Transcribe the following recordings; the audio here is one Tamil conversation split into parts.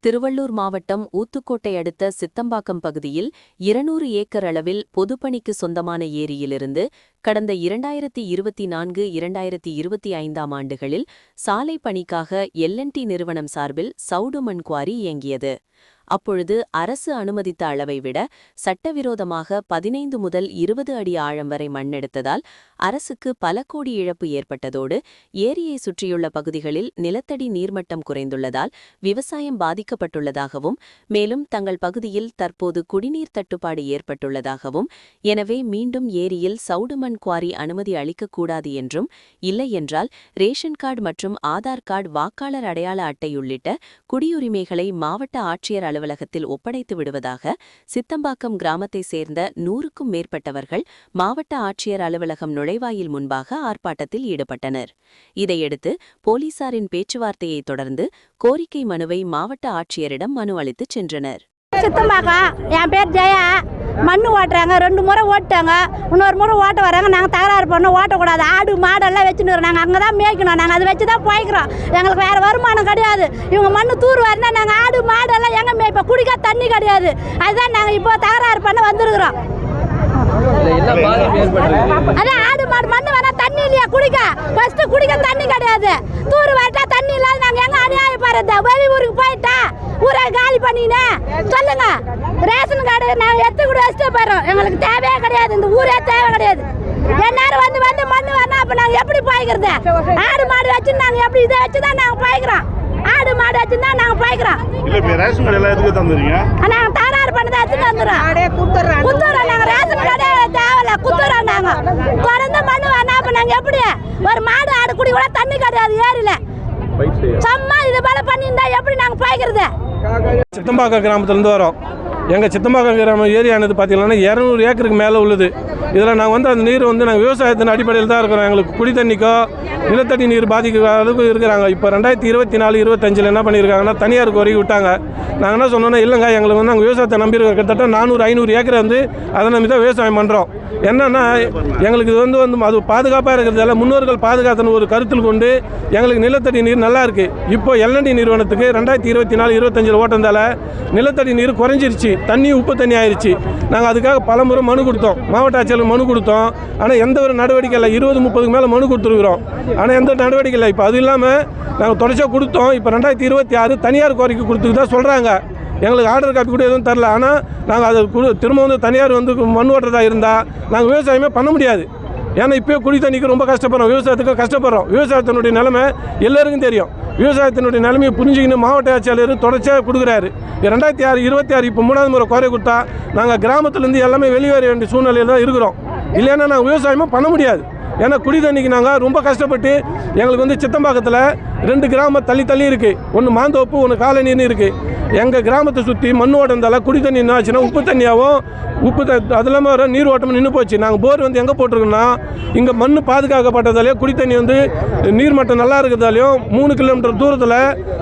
திருவள்ளூர் மாவட்டம் ஊத்துக்கோட்டை அடுத்த சித்தம்பாக்கம் பகுதியில் 200 ஏக்கர் அளவில் பொதுப்பணிக்கு சொந்தமான ஏரியிலிருந்து கடந்த 2024-2025 ஆண்டுகளில் சாலை பணிக்காக L&T நிறுவனம் சார்பில் சவுடு மண் குவாரி இயங்கியது. அப்பொழுது அரசு அனுமதித்த அளவை விட சட்டவிரோதமாக 15 முதல் 20 அடி ஆழம் வரை மண்ணெடுத்ததால் அரசுக்கு பல கோடி இழப்பு ஏற்பட்டதோடு ஏரியை சுற்றியுள்ள பகுதிகளில் நிலத்தடி நீர்மட்டம் குறைந்துள்ளதால் விவசாயம் பாதிக்கப்பட்டுள்ளதாகவும் மேலும் தங்கள் பகுதியில் தற்போது குடிநீர் தட்டுப்பாடு ஏற்பட்டுள்ளதாகவும் எனவே மீண்டும் ஏரியில் சவுடு மண் குவாரி அனுமதி அளிக்கக்கூடாது என்றும் இல்லையென்றால் ரேஷன் கார்டு மற்றும் ஆதார் கார்டு வாக்காளர் அடையாள அட்டை உள்ளிட்ட குடியுரிமைகளை மாவட்ட ஆட்சியர் அலுவலகத்தில் ஒப்படைத்து விடுவதாக சித்தம்பாக்கம் கிராமத்தை சேர்ந்த 100க்கும் மேற்பட்டவர்கள் மாவட்ட ஆட்சியர் அலுவலகம் நுழைவாயில் முன்பாக ஆர்ப்பாட்டத்தில் ஈடுபட்டனர். இதையடுத்து போலீசாரின் பேச்சுவார்த்தையை தொடர்ந்து கோரிக்கை மனுவை மாவட்ட ஆட்சியரிடம் மனு அளித்துச் சென்றனர். சித்தம்பாக்கம், என் பேர் ஜெயா. மண்ணு ஓட்டுறாங்க, 2 முறை ஓட்டாங்க, இன்னொரு முறை ஓட்ட வராங்க. நாங்கள் தகராறு பண்ணோம், ஓட்டக்கூடாது. ஆடு மாடெல்லாம் வச்சுன்னு நாங்கள் அங்கே தான் மேய்க்கணும். நாங்கள் அதை வச்சு தான் போய்க்கிறோம். எங்களுக்கு வேறு வருமானம் கிடையாது. இவங்க மண்ணு தூர் வரனா நாங்கள் ஆடு மாடெல்லாம் எங்கே மேய்ப்போம்? குடிக்க தண்ணி கிடையாது. அதுதான் நாங்கள் இப்போ தகராறு பண்ண வந்துருக்குறோம். அதான் ஆடு மாடு மண்ணு வேணா தண்ணி இல்லையா குடிக்க? ஃபர்ஸ்ட் குடிக்க தண்ணி கிடையாது. தூர் வரட்டா தண்ணி இல்லாத நாங்கள் எங்கே அநியாயம் பாருங்க. வெளி ஊருக்கு போயிட்டா ஊரை காலி பண்ணினே சொல்லுங்க. ரேஷன் கார்டு நாங்கள் எடுத்து கூட வச்சுட்டு போயிடுறோம். எங்களுக்கு தேவையே கிடையாது. இந்த ஊரே தேவை கிடையாது. எல்லாரும் வந்து மண்ணு வரணும். அப்போ நாங்கள் எப்படி பாய்க்கிறது? ஆடு மாடு வச்சு நாங்கள் எப்படி இதை வச்சு தான் நாங்கள் பாய்க்கிறோம். ஆடு மாடு வச்சு தான் நாங்கள் பாய்க்கிறோம். நாங்கள் தகராறு பண்ணதை வச்சுட்டு வந்துடுறோம். குத்துறோம். நாங்கள் ரேஷன் கார்டே தேவையில்ல. குத்துறோம். நாங்கள் தொடர்ந்து மண்ணு வரணும். அப்போ நாங்கள் எப்படி ஒரு மாடு ஆடு குடி கூட தண்ணி கிடையாது ஏரியில. சும்மா இது போல பண்ணியிருந்தா எப்படி நாங்கள் பாய்க்கிறது? சித்தம்பாக்கம் கிராமத்திலேருந்து வரோம். எங்கள் சித்தம்பாக்கம் கிராமம் ஏரியானது பார்த்தீங்கன்னா 200 ஏக்கருக்கு மேலே உள்ளது. இதில் நாங்கள் வந்து அந்த நீர் வந்து நாங்கள் விவசாயத்தின் அடிப்படையில் தான் இருக்கிறோம். எங்களுக்கு குடி தண்ணிக்கோ நிலத்தடி நீர் பாதிக்கிற அளவுக்கு இருக்கிறாங்க. இப்போ 2024-25 என்ன பண்ணியிருக்காங்கன்னா தனியாருக்கு வரைக்கும் விட்டாங்க. நாங்கள் என்ன சொன்னோன்னா இல்லைங்க, எங்களுக்கு வந்து நாங்கள் விவசாயத்தை நம்பியிருக்கோம். கிட்டத்தட்ட 400-500 ஏக்கரை வந்து அதை நம்பி தான் விவசாயம் பண்ணுறோம். என்னென்னா எங்களுக்கு இது வந்து அது பாதுகாப்பாக இருக்கிறதால முன்னோர்கள் பாதுகாத்தன ஒரு கருத்தில் கொண்டு எங்களுக்கு நிலத்தடி நீர் நல்லா இருக்குது. இப்போ L&T நிறுவனத்துக்கு 2024-25 ஓட்டந்தால நிலத்தடி நீர் குறைஞ்சிருச்சு. தண்ணி உப்பு தண்ணி ஆயிடுச்சு. நாங்கள் அதுக்காக பல முறை மனு கொடுத்தோம். மாவட்ட ஆட்சியருக்கு மனு கொடுத்தோம். ஆனால் எந்த ஒரு நடவடிக்கை இல்லை. 20-30க்கு மேலே மனு கொடுத்துருக்குறோம். ஆனால் எந்த நடவடிக்கை இல்லை. இப்போ அது இல்லாமல் நாங்கள் தொடர்ச்சியாக கொடுத்தோம். இப்போ 2026 தனியார் கோரிக்கை கொடுத்துக்கு தான் சொல்கிறாங்க. எங்களுக்கு ஆர்டர் காப்பி கூட எதுவும் தரல. ஆனால் நாங்கள் அதை திரும்ப வந்து தனியார் வந்து மண் ஓட்டுறதா இருந்தால் நாங்கள் விவசாயமே பண்ண முடியாது. ஏன்னா இப்போயே குடி தண்ணிக்கு ரொம்ப கஷ்டப்படுறோம். விவசாயத்துக்கு கஷ்டப்படுறோம். விவசாயத்தினுடைய நிலைமை எல்லாருக்கும் தெரியும். விவசாயத்தினுடைய நிலைமையை புரிஞ்சுக்கின்னு மாவட்ட ஆட்சியாளர் தொடர்ச்சியாக கொடுக்குறாரு. 2026 இப்போ 3வது முறை குறை கொடுத்தா நாங்கள் கிராமத்துலேருந்து எல்லாமே வெளியேற வேண்டிய சூழ்நிலையில் தான் இருக்கிறோம். இல்லைன்னா நாங்கள் விவசாயமும் பண்ண முடியாது. ஏன்னா குடி தண்ணிக்கு நாங்கள் ரொம்ப கஷ்டப்பட்டு எங்களுக்கு வந்து சித்தம்பாக்கத்தில் 2 கிராமம் தள்ளி இருக்குது. ஒன்று மாந்தோப்பு, ஒன்று காலனின்னு இருக்குது. எங்கள் கிராமத்தை சுற்றி மண் ஓட்டந்தால குடி தண்ணி என்ன ஆச்சுன்னா உப்பு தண்ணியாகவும் அது இல்லாமல் வர நீர் ஓட்டமும் நின்று போச்சு. நாங்கள் போர் வந்து எங்கே போட்டிருக்கோம்னா இங்கே மண் பாதுகாக்கப்பட்டதாலேயும் குடி தண்ணி வந்து நீர்மட்டம் நல்லா இருக்கிறதாலையும் 3 கிலோமீட்டர் தூரத்தில்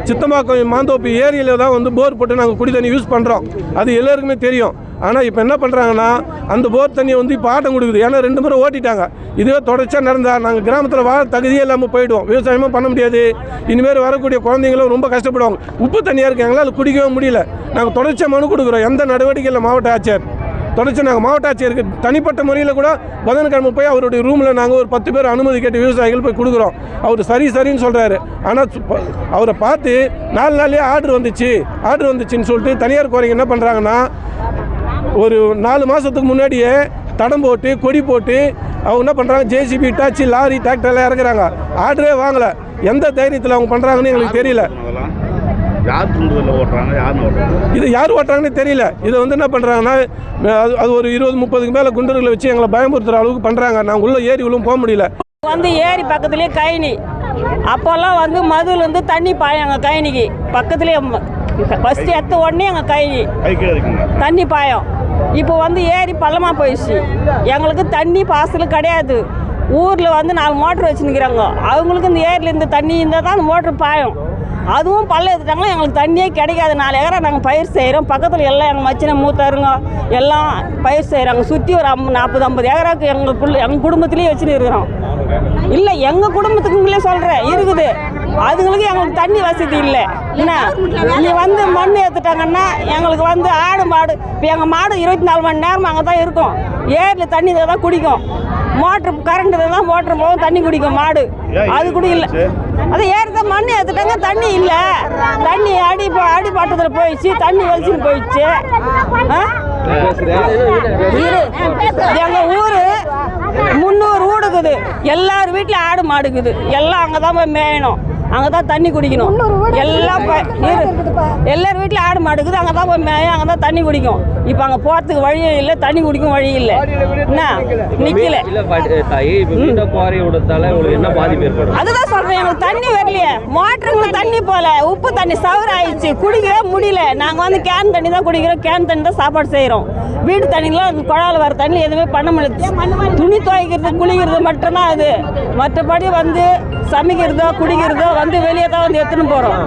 சித்தம்பாக்கம் மாந்தோப்பு ஏரியில் தான் வந்து போர் போட்டு நாங்கள் குடி தண்ணி யூஸ் பண்ணுறோம். அது எல்லாருக்குமே தெரியும். ஆனால் இப்போ என்ன பண்ணுறாங்கன்னா அந்த போர் தண்ணியை வந்து இப்போ ஆட்டம் கொடுக்குது. ஏன்னா 2 முறை ஓட்டிட்டாங்க. இதுவே தொடர்ச்சியாக நடந்தால் நாங்கள் கிராமத்தில் வாழ தகுதியே இல்லாமல் போயிடுவோம். விவசாயமும் பண்ண முடியாது. இனிமேல் வரக்கூடிய குழந்தைங்களும் ரொம்ப கஷ்டப்படுவாங்க. உப்பு தண்ணியாக இருக்குது, எங்களால் குடிக்கவே முடியல. நாங்கள் தொடர்ச்சியாக மனு கொடுக்குறோம். எந்த நடவடிக்கையில் மாவட்ட ஆட்சியர் தொடர்ச்சி நாங்கள் மாவட்ட ஆட்சியருக்கு தனிப்பட்ட முறையில் கூட புதன்கிழமை போய் அவருடைய ரூமில் நாங்கள் ஒரு 10 பேர் அனுமதி கேட்டு விவசாயிகள் போய் கொடுக்குறோம். அவர் சரின்னு சொல்கிறாரு. ஆனால் அவரை பார்த்து 4 நாள்லேயே ஆர்டர் வந்துச்சுன்னு சொல்லிட்டு தனியார் கோரிக்கை என்ன பண்ணுறாங்கன்னா ஒரு 4 மாதத்துக்கு முன்னாடியே தடம் போட்டு கொடி போட்டு அவங்க என்ன பண்ணுறாங்க, JCB, டாச்சி, லாரி, டிராக்டர்லாம் இறக்குறாங்க. ஆர்டரே வாங்கலை. எந்த தைரியத்தில் அவங்க பண்ணுறாங்கன்னு எங்களுக்கு தெரியல. இது யார் ஓட்டுறாங்கன்னு தெரியல. இதை வந்து என்ன பண்ணுறாங்கன்னா அது ஒரு 20-30க்கு மேலே குண்டர்களை வச்சு எங்களை பயமுறுத்துகிற அளவுக்கு பண்ணுறாங்க. நாங்கள் உள்ள ஏரி உள்ளே போக முடியல. வந்து ஏரி பக்கத்துலேயே கைனி. அப்போல்லாம் வந்து மதுவில் வந்து தண்ணி பாயும். எங்கள் கைனிக்கு பக்கத்துலேயே ஃபஸ்ட்டு எடுத்த உடனே எங்கள் கைனி தண்ணி பாயும். இப்போ வந்து ஏரி பள்ளமாக போயிடுச்சு. எங்களுக்கு தண்ணி பாசல் கிடையாது. ஊரில் வந்து 4 மோட்டர் வச்சுருக்கிறாங்க. அவங்களுக்கு இந்த ஏரியிலேருந்து தண்ணி இருந்தால் தான் அந்த மோட்ரு பாயும். அதுவும் பள்ளம் எடுத்துட்டாங்கன்னா எங்களுக்கு தண்ணியே கிடைக்காது. 4 ஏக்கரா நாங்கள் பயிர் செய்கிறோம். பக்கத்தில் எல்லாம் எங்கள் மச்சின மூத்தாருங்க எல்லாம் பயிர் செய்கிறாங்க. சுற்றி ஒரு 40-50 ஏக்கராவுக்கு எங்கள் குடும்பத்திலேயே வச்சுன்னு இருக்கிறோம். இல்லை எங்கள் குடும்பத்துக்குங்களே சொல்கிறேன் இருக்குது. அதுங்களுக்கு எங்களுக்கு தண்ணி வசதி இல்லை. என்ன நீ வந்து மண் ஏற்றுட்டாங்கன்னா எங்களுக்கு வந்து ஆடு மாடு இப்போ எங்கள் மாடு 24 மணி நேரம் அங்கே தான் இருக்கும். ஏரியில் தண்ணி தான் குடிக்கும். மோட்ரு கரண்ட் தான் மோட்ரு போகும், தண்ணி குடிக்கும் மாடு. அது கூட இல்லை. அது ஏறி மண் ஏற்றுட்டாங்க, தண்ணி இல்லை. தண்ணி அடிப்பாட்டத்தில் போயிடுச்சு, தண்ணி வலிச்சுன்னு போயிடுச்சு. எங்கள் ஊர் 300 வீடுக்குது. எல்லார் வீட்டில் ஆடு மாடுக்குது. எல்லாம் அங்கே தான் போய் மேயணும், அங்கே தான் தண்ணி குடிக்கணும். எல்லாம் எல்லார் வீட்டில் ஆடு மாடுக்குது, அங்கே தான் போய் மேயும், அங்கே தான் தண்ணி குடிக்கும். இப்போ அங்கே போகிறதுக்கு வழியும் இல்லை, தண்ணி குடிக்கும் வழி இல்லை. என்ன நிற்கல. அதுதான் சொல்கிறேன், எங்களுக்கு தண்ணி வரலையே. மோட்டருங்களுக்கு தண்ணி போல, உப்பு தண்ணி சவர் ஆயிடுச்சு, குடிக்கவே முடியல. நாங்கள் வந்து கேன் தண்ணி தான் குடிக்கிறோம், கேன் தண்ணி தான் சாப்பாடு செய்கிறோம். வீடு தண்ணிலாம் குழாயில் வர தண்ணி எதுவுமே பண்ண முடியாது. துணி துவைக்கிறது குளிக்கிறது மட்டும்தான் அது. மற்றபடி வந்து சமைக்கிறதோ குடிக்கிறதோ வந்து வெளியே தான் வந்து எடுத்துன்னு போகிறோம்.